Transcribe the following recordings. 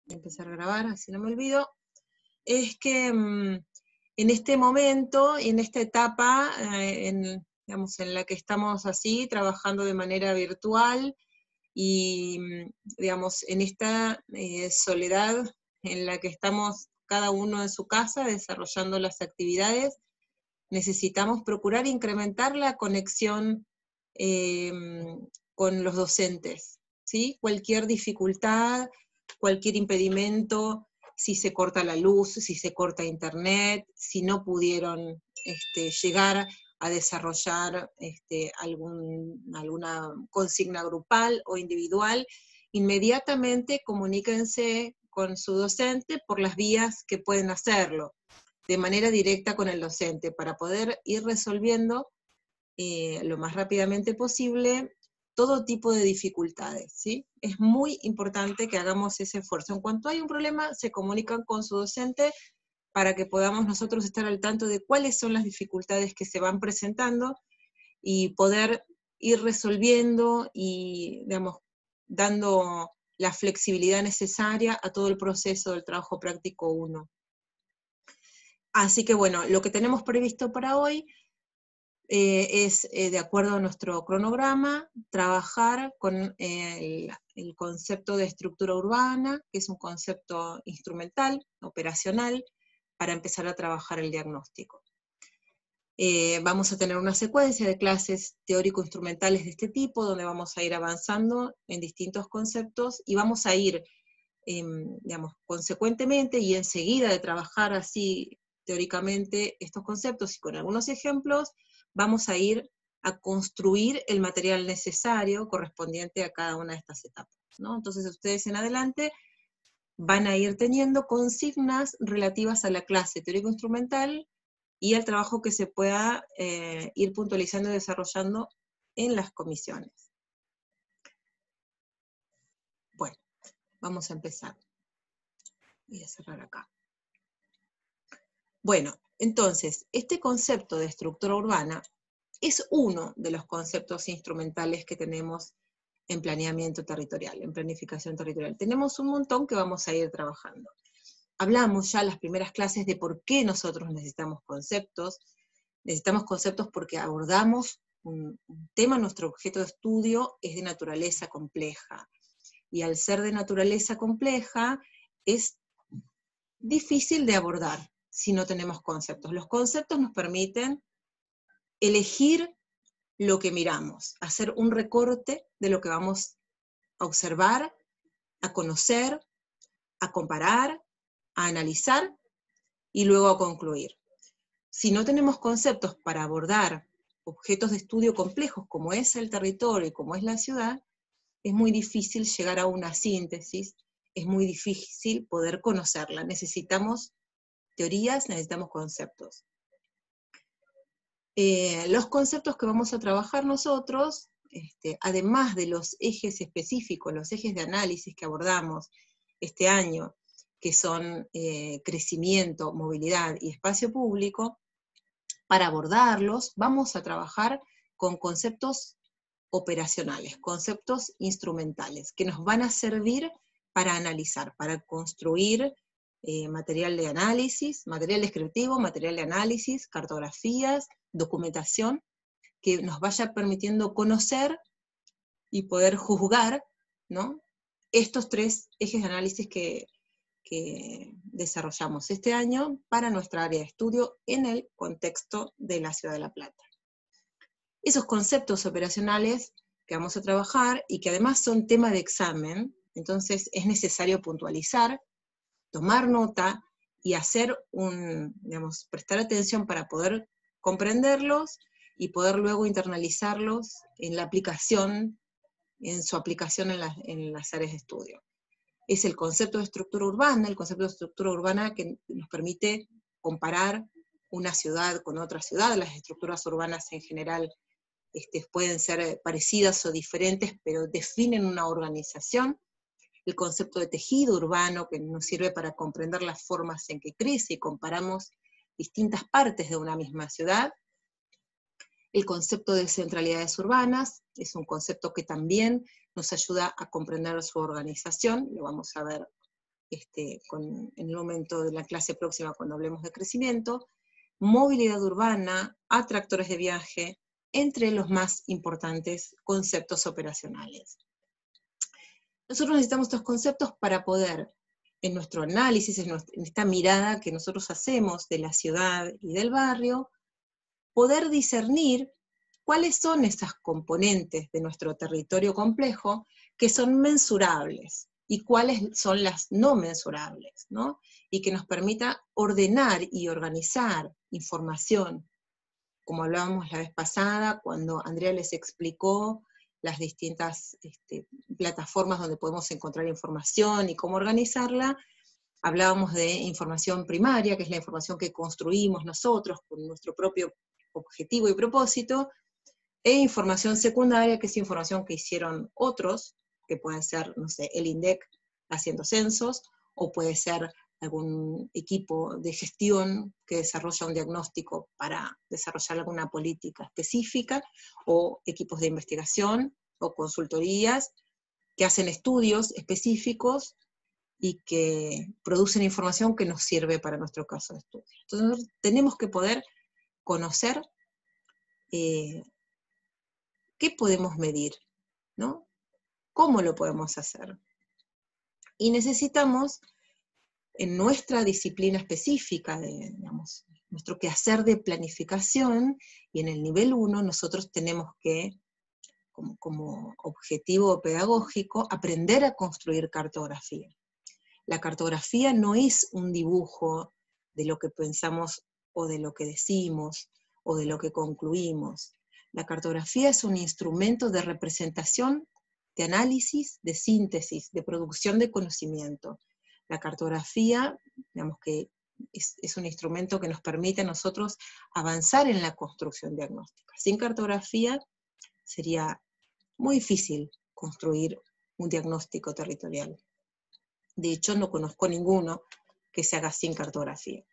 empezar a grabar, así no me olvido, es que en este momento, en esta etapa, digamos, en la que estamos así, trabajando de manera virtual, y digamos, en esta soledad en la que estamos cada uno en su casa desarrollando las actividades, necesitamos procurar incrementar la conexión con los docentes, ¿sí? Cualquier dificultad, cualquier impedimento, si se corta la luz, si se corta internet, si no pudieron llegar a desarrollar alguna consigna grupal o individual, inmediatamente comuníquense con su docente por las vías que pueden hacerlo, de manera directa con el docente, para poder ir resolviendo lo más rápidamente posible todo tipo de dificultades, ¿sí? Es muy importante que hagamos ese esfuerzo. En cuanto hay un problema, se comunican con su docente para que podamos nosotros estar al tanto de cuáles son las dificultades que se van presentando y poder ir resolviendo y, digamos, dando la flexibilidad necesaria a todo el proceso del trabajo práctico 1. Así que bueno, lo que tenemos previsto para hoy es, de acuerdo a nuestro cronograma, trabajar con el concepto de estructura urbana, que es un concepto instrumental, operacional, para empezar a trabajar el diagnóstico. Vamos a tener una secuencia de clases teórico-instrumentales de este tipo, donde vamos a ir avanzando en distintos conceptos, y vamos a ir, digamos, consecuentemente y enseguida de trabajar así teóricamente estos conceptos y con algunos ejemplos, vamos a ir a construir el material necesario correspondiente a cada una de estas etapas, ¿no? Entonces ustedes en adelante van a ir teniendo consignas relativas a la clase teórico-instrumental y al trabajo que se pueda ir puntualizando y desarrollando en las comisiones. Bueno, vamos a empezar. Voy a cerrar acá. Bueno, entonces, este concepto de estructura urbana es uno de los conceptos instrumentales que tenemos en planeamiento territorial, en planificación territorial. Tenemos un montón que vamos a ir trabajando. Hablamos ya en las primeras clases de por qué nosotros necesitamos conceptos. Necesitamos conceptos porque abordamos un tema, nuestro objeto de estudio es de naturaleza compleja. Y al ser de naturaleza compleja, es difícil de abordar si no tenemos conceptos. Los conceptos nos permiten elegir lo que miramos, hacer un recorte de lo que vamos a observar, a conocer, a comparar, a analizar y luego a concluir. Si no tenemos conceptos para abordar objetos de estudio complejos como es el territorio y como es la ciudad, es muy difícil llegar a una síntesis, es muy difícil poder conocerla. Necesitamos teorías, necesitamos conceptos. Los conceptos que vamos a trabajar nosotros, además de los ejes específicos, los ejes de análisis que abordamos este año, que son crecimiento, movilidad y espacio público, para abordarlos vamos a trabajar con conceptos operacionales, conceptos instrumentales, que nos van a servir para analizar, para construir material de análisis, material descriptivo, material de análisis, cartografías, documentación, que nos vaya permitiendo conocer y poder juzgar, ¿no?, estos tres ejes de análisis que desarrollamos este año para nuestra área de estudio en el contexto de la Ciudad de La Plata. Esos conceptos operacionales que vamos a trabajar y que además son tema de examen, entonces es necesario puntualizar, tomar nota y hacer prestar atención para poder comprenderlos y poder luego internalizarlos en la aplicación, en su aplicación en las áreas de estudio. Es el concepto de estructura urbana, el concepto de estructura urbana que nos permite comparar una ciudad con otra ciudad. Las estructuras urbanas en general pueden ser parecidas o diferentes, pero definen una organización. El concepto de tejido urbano, que nos sirve para comprender las formas en que crece y comparamos distintas partes de una misma ciudad. El concepto de centralidades urbanas es un concepto que también nos ayuda a comprender su organización, lo vamos a ver en el momento de la clase próxima cuando hablemos de crecimiento, movilidad urbana, atractores de viaje, entre los más importantes conceptos operacionales. Nosotros necesitamos estos conceptos para poder, en nuestro análisis, en esta mirada que nosotros hacemos de la ciudad y del barrio, poder discernir cuáles son esas componentes de nuestro territorio complejo que son mensurables y cuáles son las no mensurables, ¿no? Y que nos permita ordenar y organizar información, como hablábamos la vez pasada, cuando Andrea les explicó las distintas plataformas donde podemos encontrar información y cómo organizarla. Hablábamos de información primaria, que es la información que construimos nosotros con nuestro propio objetivo y propósito, e información secundaria, que es información que hicieron otros, que pueden ser, no sé, el INDEC haciendo censos, o puede ser algún equipo de gestión que desarrolla un diagnóstico para desarrollar alguna política específica, o equipos de investigación, o consultorías, que hacen estudios específicos y que producen información que nos sirve para nuestro caso de estudio. Entonces nosotros tenemos que poder conocer qué podemos medir, ¿no? ¿Cómo lo podemos hacer? Y necesitamos, en nuestra disciplina específica, digamos, nuestro quehacer de planificación, y en el nivel 1 nosotros tenemos que, como objetivo pedagógico, aprender a construir cartografía. La cartografía no es un dibujo de lo que pensamos o de lo que decimos o de lo que concluimos. La cartografía es un instrumento de representación, de análisis, de síntesis, de producción de conocimiento. La cartografía, digamos que es un instrumento que nos permite a nosotros avanzar en la construcción diagnóstica. Sin cartografía sería muy difícil construir un diagnóstico territorial. De hecho, no conozco ninguno que se haga sin cartografía.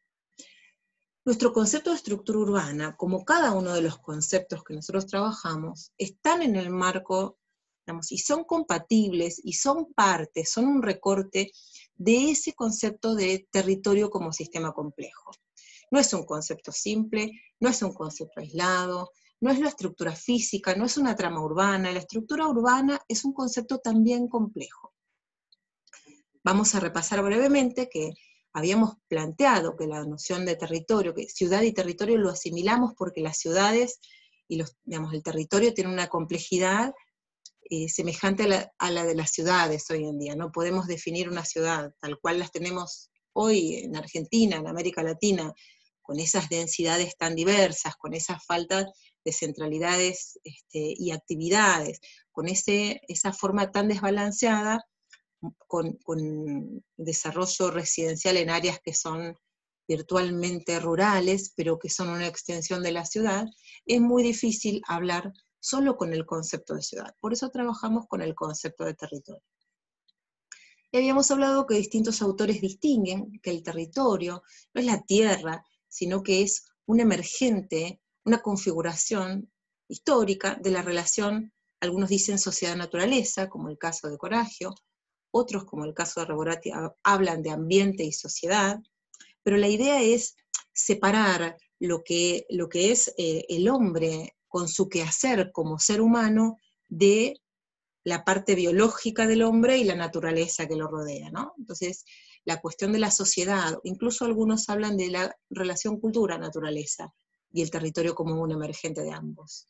Nuestro concepto de estructura urbana, como cada uno de los conceptos que nosotros trabajamos, están en el marco, digamos, y son compatibles, y son parte, son un recorte de ese concepto de territorio como sistema complejo. No es un concepto simple, no es un concepto aislado, no es la estructura física, no es una trama urbana. La estructura urbana es un concepto también complejo. Vamos a repasar brevemente que habíamos planteado que la noción de territorio, que ciudad y territorio lo asimilamos porque las ciudades y el territorio tienen una complejidad semejante a la de las ciudades hoy en día. No podemos definir una ciudad tal cual las tenemos hoy en Argentina, en América Latina, con esas densidades tan diversas, con esas faltas de centralidades y actividades, con esa forma tan desbalanceada, con desarrollo residencial en áreas que son virtualmente rurales, pero que son una extensión de la ciudad, es muy difícil hablar solo con el concepto de ciudad. Por eso trabajamos con el concepto de territorio. Y habíamos hablado que distintos autores distinguen que el territorio no es la tierra, sino que es un emergente, una configuración histórica de la relación, algunos dicen sociedad-naturaleza, como el caso de Coragio, otros, como el caso de Reborati, hablan de ambiente y sociedad, pero la idea es separar lo que es el hombre con su quehacer como ser humano de la parte biológica del hombre y la naturaleza que lo rodea, ¿no? Entonces, la cuestión de la sociedad, incluso algunos hablan de la relación cultura-naturaleza, y el territorio como un emergente de ambos.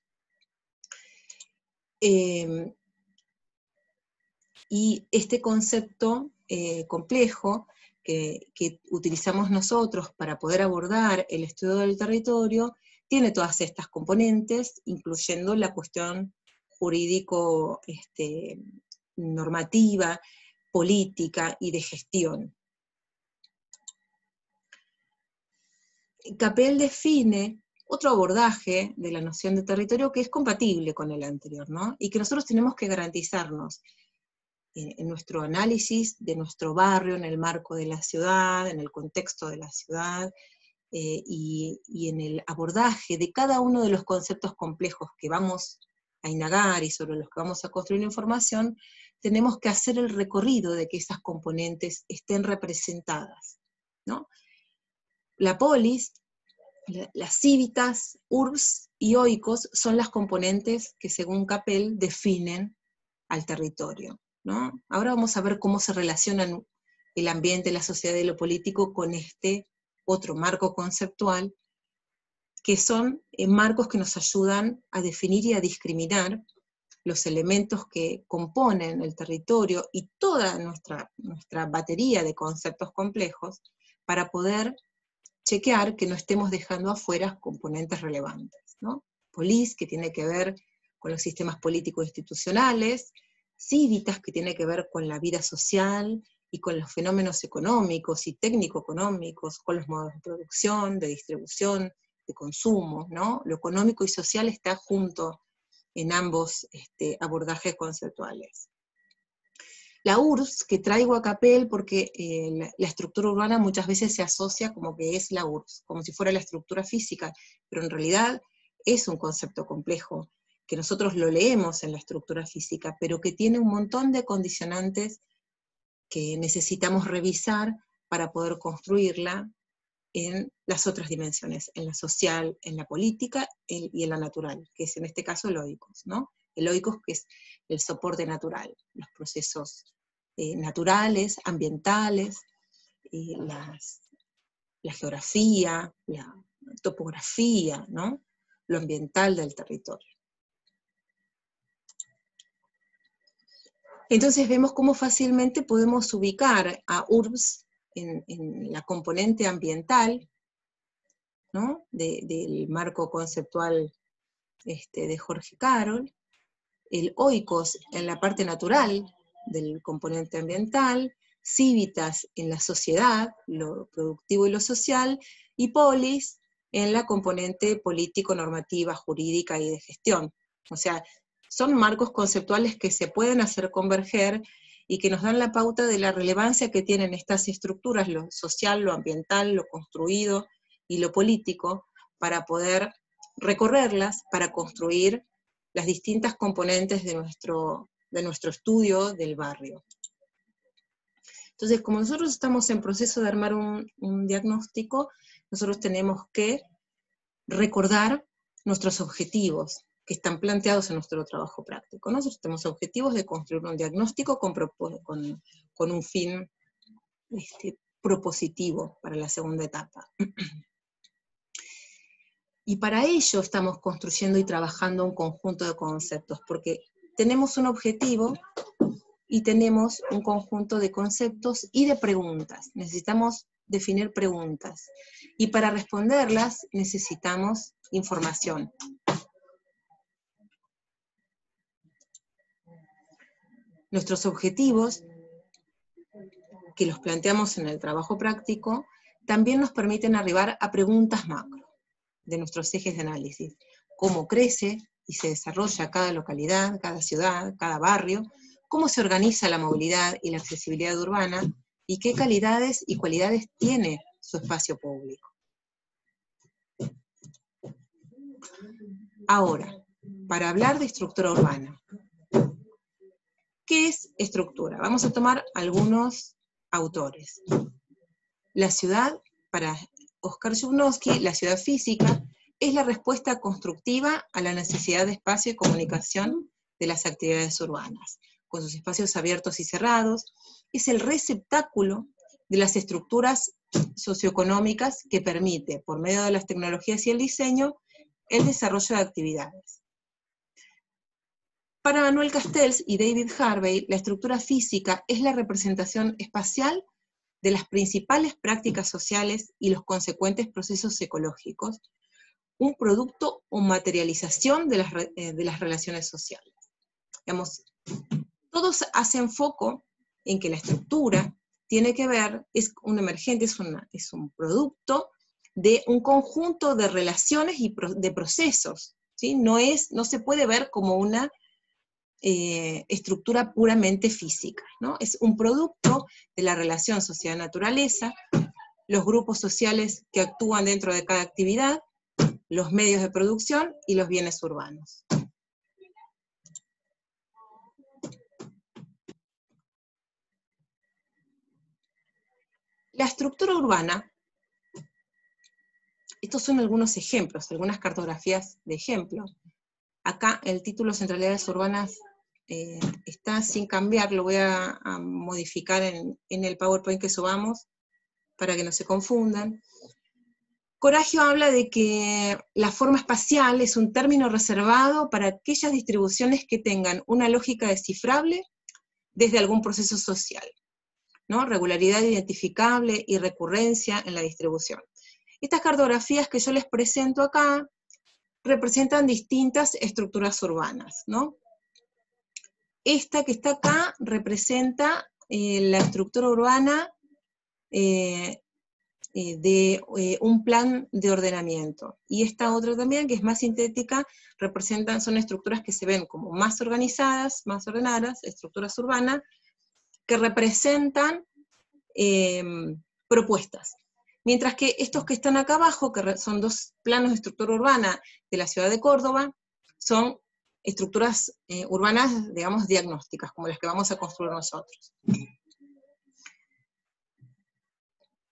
Y este concepto complejo que utilizamos nosotros para poder abordar el estudio del territorio tiene todas estas componentes, incluyendo la cuestión jurídico, normativa, política y de gestión. Capel define otro abordaje de la noción de territorio que es compatible con el anterior, ¿no? Y que nosotros tenemos que garantizarnos en nuestro análisis de nuestro barrio, en el marco de la ciudad, en el contexto de la ciudad, y en el abordaje de cada uno de los conceptos complejos que vamos a indagar y sobre los que vamos a construir información, tenemos que hacer el recorrido de que esas componentes estén representadas, ¿no? La polis, las cívitas, urbs y oikos son las componentes que según Capel definen al territorio, ¿no? Ahora vamos a ver cómo se relacionan el ambiente, la sociedad y lo político con este otro marco conceptual, que son marcos que nos ayudan a definir y a discriminar los elementos que componen el territorio y toda nuestra batería de conceptos complejos para poder chequear que no estemos dejando afuera componentes relevantes, ¿no? Polis, que tiene que ver con los sistemas políticos institucionales, cívitas, que tiene que ver con la vida social y con los fenómenos económicos y técnico-económicos, con los modos de producción, de distribución, de consumo, ¿no? Lo económico y social está junto en ambos abordajes conceptuales. La URSS, que traigo a Capel porque la estructura urbana muchas veces se asocia como que es la URSS, como si fuera la estructura física, pero en realidad es un concepto complejo, que nosotros lo leemos en la estructura física, pero que tiene un montón de condicionantes que necesitamos revisar para poder construirla en las otras dimensiones, en la social, en la política y en la natural, que es en este caso el oikos, ¿no? El oikos, que es el soporte natural, los procesos naturales, ambientales, la geografía, la topografía, ¿no? Lo ambiental del territorio. Entonces vemos cómo fácilmente podemos ubicar a URBS en la componente ambiental, ¿no? Del marco conceptual de Jorge Carol, el oikos en la parte natural del componente ambiental, cívitas en la sociedad, lo productivo y lo social, y polis en la componente político, normativa, jurídica y de gestión. O sea, son marcos conceptuales que se pueden hacer converger y que nos dan la pauta de la relevancia que tienen estas estructuras, lo social, lo ambiental, lo construido y lo político, para poder recorrerlas, para construir las distintas componentes de nuestro estudio del barrio. Entonces, como nosotros estamos en proceso de armar un diagnóstico, nosotros tenemos que recordar nuestros objetivos que están planteados en nuestro trabajo práctico. Nosotros tenemos objetivos de construir un diagnóstico con un fin propositivo para la segunda etapa. Y para ello estamos construyendo y trabajando un conjunto de conceptos, porque tenemos un objetivo y tenemos un conjunto de conceptos y de preguntas. Necesitamos definir preguntas. Y para responderlas necesitamos información. Nuestros objetivos, que los planteamos en el trabajo práctico, también nos permiten arribar a preguntas macro de nuestros ejes de análisis. Cómo crece y se desarrolla cada localidad, cada ciudad, cada barrio, cómo se organiza la movilidad y la accesibilidad urbana, y qué calidades y cualidades tiene su espacio público. Ahora, para hablar de estructura urbana, ¿qué es estructura? Vamos a tomar algunos autores. La ciudad, para Oscar Zhuknovsky, la ciudad física, es la respuesta constructiva a la necesidad de espacio y comunicación de las actividades urbanas. Con sus espacios abiertos y cerrados, es el receptáculo de las estructuras socioeconómicas que permite, por medio de las tecnologías y el diseño, el desarrollo de actividades. Para Manuel Castells y David Harvey, la estructura física es la representación espacial de las principales prácticas sociales y los consecuentes procesos ecológicos, un producto o materialización de las relaciones sociales. Digamos, todos hacen foco en que la estructura tiene que ver, es un emergente, es un producto de un conjunto de relaciones y de procesos, ¿sí? No se puede ver como una estructura puramente física, ¿no? Es un producto de la relación sociedad-naturaleza, los grupos sociales que actúan dentro de cada actividad, los medios de producción y los bienes urbanos. La estructura urbana, estos son algunos ejemplos, algunas cartografías de ejemplo. Acá el título Centralidades Urbanas está sin cambiar, lo voy a modificar en el PowerPoint que subamos, para que no se confundan. Coragio habla de que la forma espacial es un término reservado para aquellas distribuciones que tengan una lógica descifrable desde algún proceso social, ¿no? Regularidad identificable y recurrencia en la distribución. Estas cartografías que yo les presento acá representan distintas estructuras urbanas, ¿no? Esta que está acá representa la estructura urbana de un plan de ordenamiento. Y esta otra también, que es más sintética, son estructuras que se ven como más organizadas, más ordenadas, estructuras urbanas, que representan propuestas. Mientras que estos que están acá abajo, que son dos planos de estructura urbana de la ciudad de Córdoba, son estructuras urbanas, digamos, diagnósticas, como las que vamos a construir nosotros.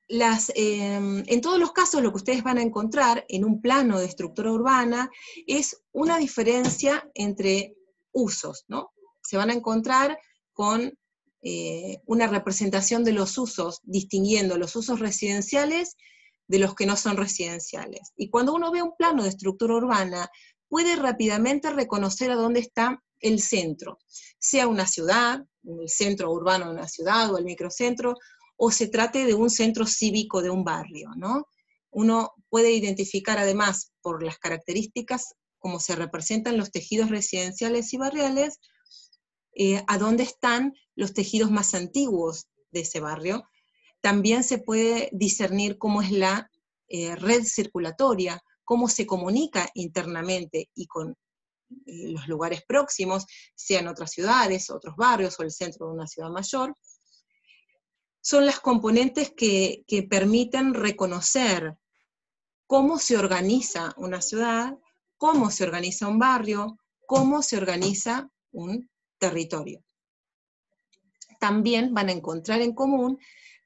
En todos los casos lo que ustedes van a encontrar en un plano de estructura urbana es una diferencia entre usos, ¿no? Se van a encontrar con una representación de los usos, distinguiendo los usos residenciales de los que no son residenciales. Y cuando uno ve un plano de estructura urbana, puede rápidamente reconocer a dónde está el centro, sea una ciudad, el centro urbano de una ciudad o el microcentro, o se trate de un centro cívico de un barrio, ¿no? Uno puede identificar además por las características como se representan los tejidos residenciales y barriales, a dónde están los tejidos más antiguos de ese barrio. También se puede discernir cómo es la red circulatoria, cómo se comunica internamente y con los lugares próximos, sean otras ciudades, otros barrios o el centro de una ciudad mayor. Son las componentes que permiten reconocer cómo se organiza una ciudad, cómo se organiza un barrio, cómo se organiza un territorio. También van a encontrar en común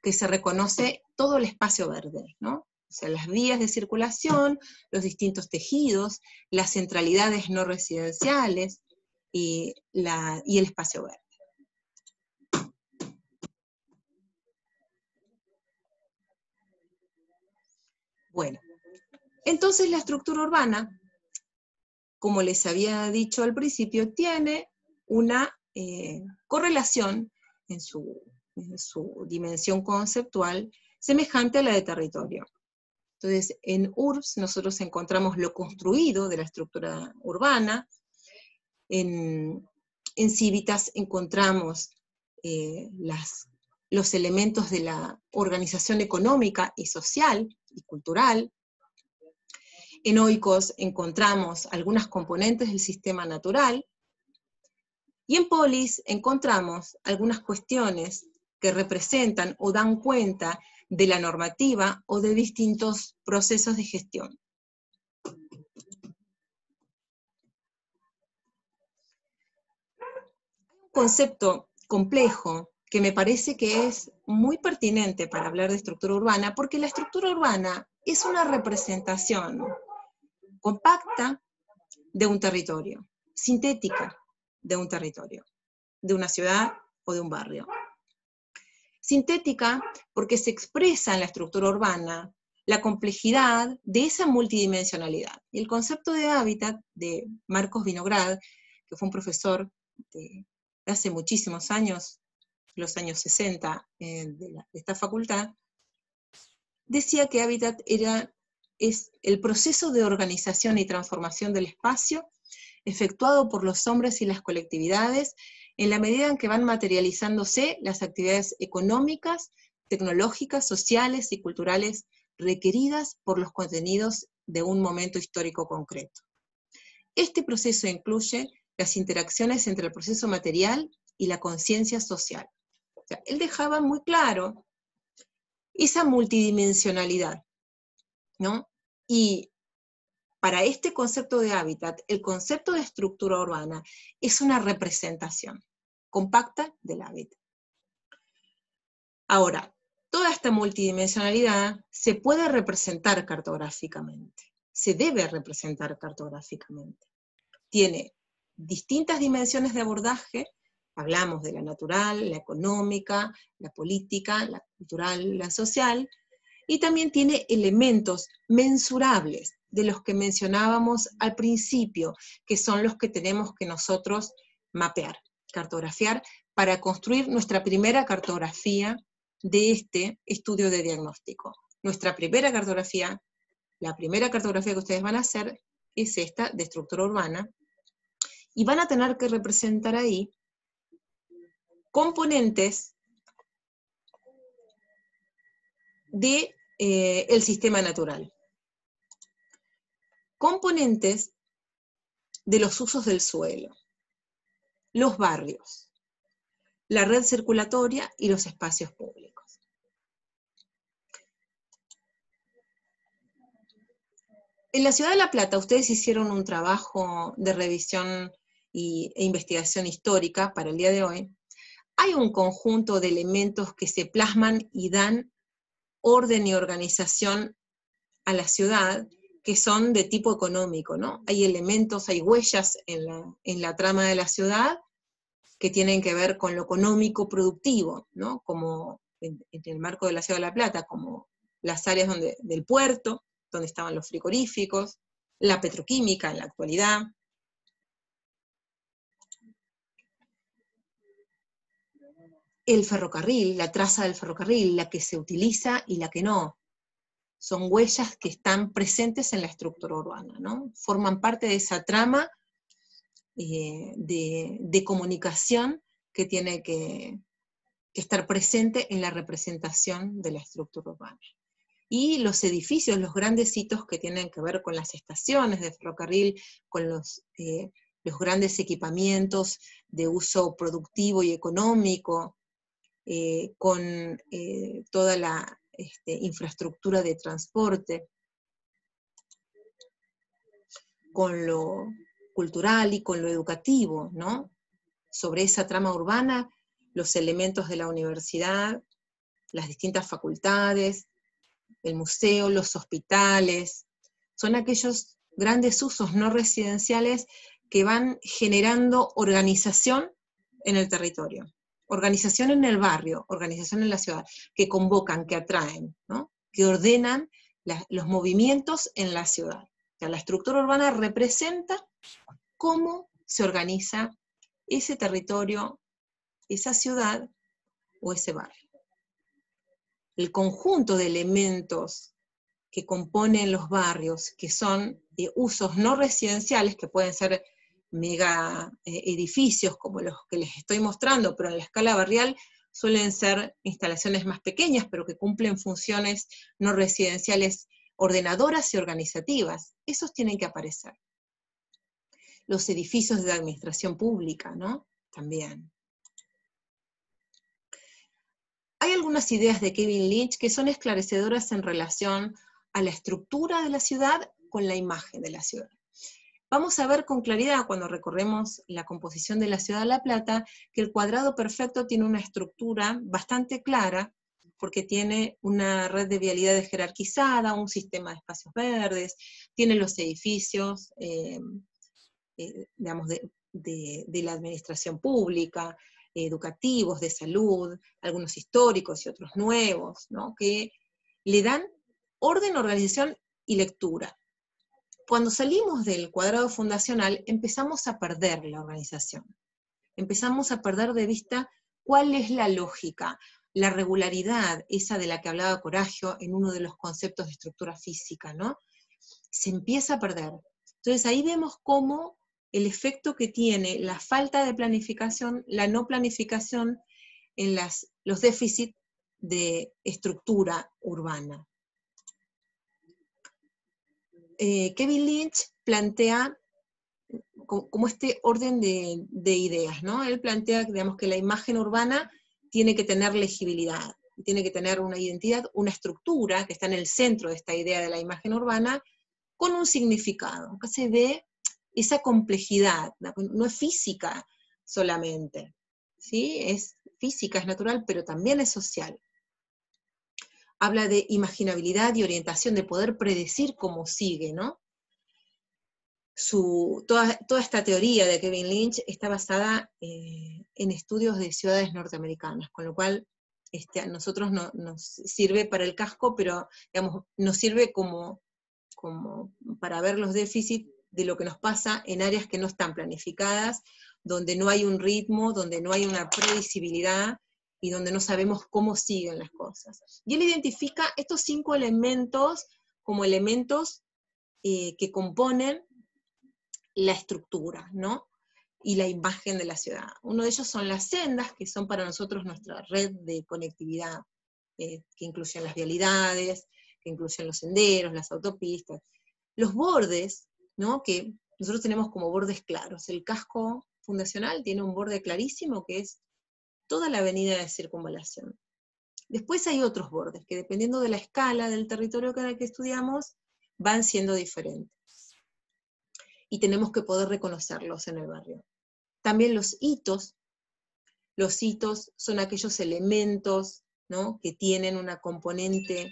que se reconoce todo el espacio verde, ¿no? O sea, las vías de circulación, los distintos tejidos, las centralidades no residenciales y el espacio verde. Bueno, entonces la estructura urbana, como les había dicho al principio, tiene una correlación en su dimensión conceptual semejante a la de territorio. Entonces, en URBS nosotros encontramos lo construido de la estructura urbana, en Civitas encontramos los elementos de la organización económica y social y cultural. En Oikos encontramos algunas componentes del sistema natural, y en Polis encontramos algunas cuestiones que representan o dan cuenta de la normativa o de distintos procesos de gestión. Un concepto complejo que me parece que es muy pertinente para hablar de estructura urbana, porque la estructura urbana es una representación compacta de un territorio, sintética de un territorio, de una ciudad o de un barrio. Sintética porque se expresa en la estructura urbana la complejidad de esa multidimensionalidad. Y el concepto de hábitat de Marcos Vinograd, que fue un profesor de hace muchísimos años, los años 60 de esta facultad, decía que hábitat es el proceso de organización y transformación del espacio efectuado por los hombres y las colectividades en la medida en que van materializándose las actividades económicas, tecnológicas, sociales y culturales requeridas por los contenidos de un momento histórico concreto. Este proceso incluye las interacciones entre el proceso material y la conciencia social. O sea, él dejaba muy claro esa multidimensionalidad, ¿no? Y para este concepto de hábitat, el concepto de estructura urbana es una representación compacta del hábitat. Ahora, Toda esta multidimensionalidad se puede representar cartográficamente, se debe representar cartográficamente. Tiene distintas dimensiones de abordaje, hablamos de la natural, la económica, la política, la cultural, la social, y también tiene elementos mensurables de los que mencionábamos al principio, que son los que tenemos que nosotros mapear, cartografiar, para construir nuestra primera cartografía de este estudio de diagnóstico. Nuestra primera cartografía, la primera cartografía que ustedes van a hacer, es esta de estructura urbana, y van a tener que representar ahí componentes de el sistema natural. Componentes de los usos del suelo, los barrios, la red circulatoria y los espacios públicos. En la ciudad de La Plata ustedes hicieron un trabajo de revisión e investigación histórica para el día de hoy. Hay un conjunto de elementos que se plasman y dan orden y organización a la ciudad que son de tipo económico, ¿no? Hay elementos, hay huellas en la trama de la ciudad que tienen que ver con lo económico productivo, ¿no? Como en el marco de la ciudad de La Plata, como las áreas del puerto, donde estaban los frigoríficos, la petroquímica en la actualidad. El ferrocarril, la traza del ferrocarril, la que se utiliza y la que no. Son huellas que están presentes en la estructura urbana, ¿no? Forman parte de esa trama de comunicación que tiene que estar presente en la representación de la estructura urbana. Y los edificios, los grandes hitos que tienen que ver con las estaciones de ferrocarril, con los grandes equipamientos de uso productivo y económico, con toda la infraestructura de transporte, con lo cultural y con lo educativo, ¿no? Sobre esa trama urbana, los elementos de la universidad, las distintas facultades, el museo, los hospitales, son aquellos grandes usos no residenciales que van generando organización en el territorio, organización en el barrio, organización en la ciudad, que convocan, que atraen, ¿no? Que ordenan los movimientos en la ciudad. O sea, la estructura urbana representa cómo se organiza ese territorio, esa ciudad o ese barrio. El conjunto de elementos que componen los barrios, que son usos no residenciales, que pueden ser mega edificios como los que les estoy mostrando, pero en la escala barrial suelen ser instalaciones más pequeñas, pero que cumplen funciones no residenciales ordenadoras y organizativas. Esos tienen que aparecer. Los edificios de la administración pública, ¿no? También. Hay algunas ideas de Kevin Lynch que son esclarecedoras en relación a la estructura de la ciudad con la imagen de la ciudad. Vamos a ver con claridad cuando recorremos la composición de la ciudad de La Plata que el cuadrado perfecto tiene una estructura bastante clara porque tiene una red de vialidades jerarquizada, un sistema de espacios verdes, tiene los edificios, digamos, de la administración pública, educativos, de salud, algunos históricos y otros nuevos, ¿no? Que le dan orden, organización y lectura. Cuando salimos del cuadrado fundacional, empezamos a perder la organización. Empezamos a perder de vista cuál es la lógica, la regularidad, esa de la que hablaba Coragio en uno de los conceptos de estructura física, ¿no? Se empieza a perder. Entonces ahí vemos cómo el efecto que tiene la falta de planificación, la no planificación en los déficits de estructura urbana. Kevin Lynch plantea como este orden de ideas, ¿no? Él plantea, digamos, que la imagen urbana tiene que tener legibilidad, tiene que tener una identidad, una estructura que está en el centro de esta idea de la imagen urbana, con un significado. Acá se ve esa complejidad, no es física solamente, ¿sí? Es física, es natural, pero también es social. habla de imaginabilidad y orientación, de poder predecir cómo sigue, ¿no? Toda esta teoría de Kevin Lynch está basada en estudios de ciudades norteamericanas, con lo cual a nosotros nos sirve para el casco, pero digamos, nos sirve como para ver los déficits de lo que nos pasa en áreas que no están planificadas, donde no hay un ritmo, donde no hay una previsibilidad, y donde no sabemos cómo siguen las cosas. Y él identifica estos 5 elementos como elementos que componen la estructura, ¿no? Y la imagen de la ciudad. Uno de ellos son las sendas, que son para nosotros nuestra red de conectividad, que incluyen las vialidades, que incluyen los senderos, las autopistas. Los bordes, ¿no? Que nosotros tenemos como bordes claros. El casco fundacional tiene un borde clarísimo, que es toda la avenida de circunvalación. Después hay otros bordes, que dependiendo de la escala del territorio que estudiamos, van siendo diferentes. Y tenemos que poder reconocerlos en el barrio. También los hitos son aquellos elementos, ¿no? Que tienen una componente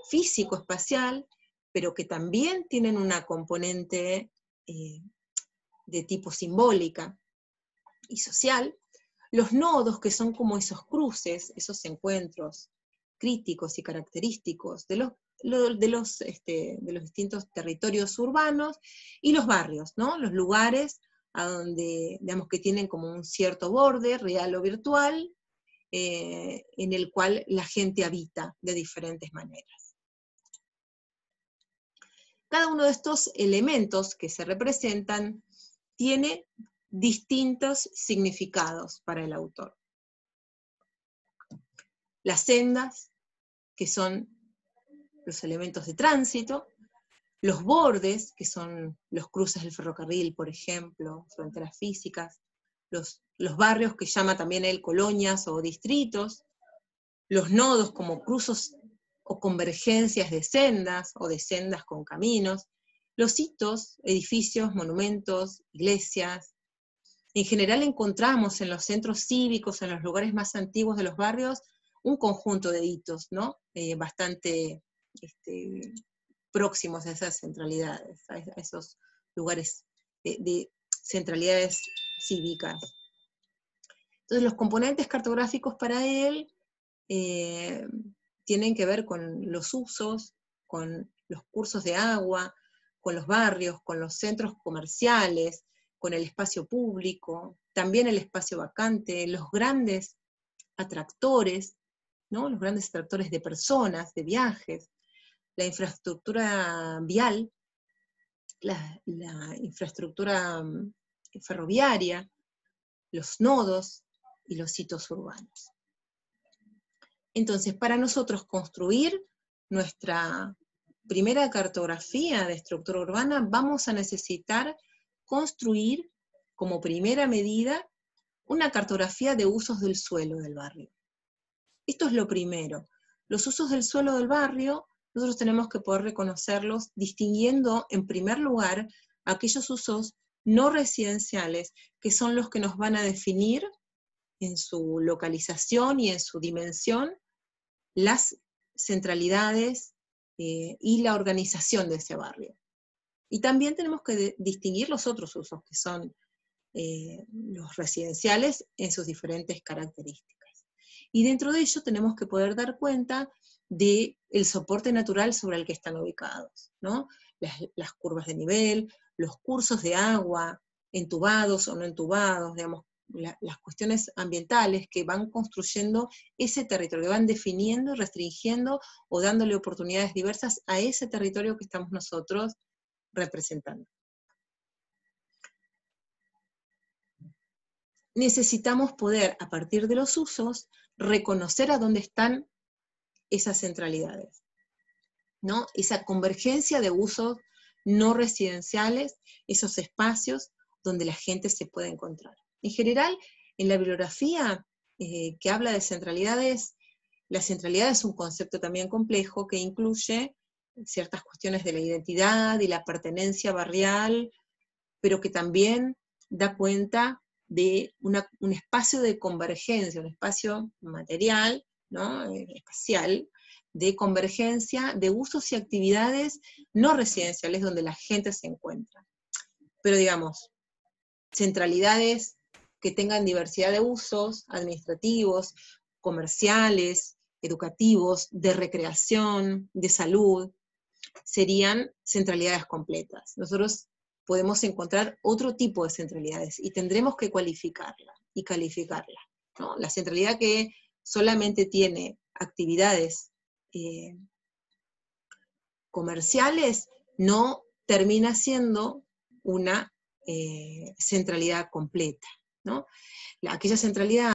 físico-espacial, pero que también tienen una componente de tipo simbólica y social. Los nodos, que son como esos cruces, esos encuentros críticos y característicos de los distintos territorios urbanos, y los barrios, ¿no? Los lugares a donde, digamos, que tienen como un cierto borde, real o virtual, en el cual la gente habita de diferentes maneras. Cada uno de estos elementos que se representan tiene distintos significados para el autor. Las sendas, que son los elementos de tránsito, los bordes, que son los cruces del ferrocarril, por ejemplo, fronteras físicas, los barrios, que llama también él colonias o distritos, los nodos como cruzos o convergencias de sendas, o de sendas con caminos, los hitos, edificios, monumentos, iglesias. En general encontramos en los centros cívicos, en los lugares más antiguos de los barrios, un conjunto de hitos, ¿no? Bastante próximos a esas centralidades, a esos lugares de centralidades cívicas. Entonces los componentes cartográficos para él tienen que ver con los usos, con los cursos de agua, con los barrios, con los centros comerciales, con el espacio público, también el espacio vacante, los grandes atractores, ¿no? Los grandes atractores de personas, de viajes, la infraestructura vial, la infraestructura ferroviaria, los nodos y los hitos urbanos. Entonces, para nosotros construir nuestra primera cartografía de estructura urbana, vamos a necesitar construir, como primera medida, una cartografía de usos del suelo del barrio. Esto es lo primero. Los usos del suelo del barrio, nosotros tenemos que poder reconocerlos distinguiendo, en primer lugar, aquellos usos no residenciales, que son los que nos van a definir en su localización y en su dimensión las centralidades y la organización de ese barrio. Y también tenemos que distinguir los otros usos, que son los residenciales en sus diferentes características. Y dentro de ello tenemos que poder dar cuenta del soporte natural sobre el que están ubicados, ¿no? Las curvas de nivel, los cursos de agua, entubados o no entubados, digamos, las cuestiones ambientales que van construyendo ese territorio, que van definiendo, restringiendo o dándole oportunidades diversas a ese territorio que estamos nosotros representando. Necesitamos poder, a partir de los usos, reconocer a dónde están esas centralidades, ¿no? Esa convergencia de usos no residenciales, esos espacios donde la gente se puede encontrar. En general, en la bibliografía que habla de centralidades, la centralidad es un concepto también complejo que incluye ciertas cuestiones de la identidad y la pertenencia barrial, pero que también da cuenta de un espacio de convergencia, un espacio material, ¿no? Espacial, de convergencia de usos y actividades no residenciales donde la gente se encuentra. Pero digamos, centralidades que tengan diversidad de usos administrativos, comerciales, educativos, de recreación, de salud, serían centralidades completas. Nosotros podemos encontrar otro tipo de centralidades y tendremos que cualificarla y calificarla, ¿no? La centralidad que solamente tiene actividades comerciales no termina siendo una centralidad completa, ¿no? Aquella centralidad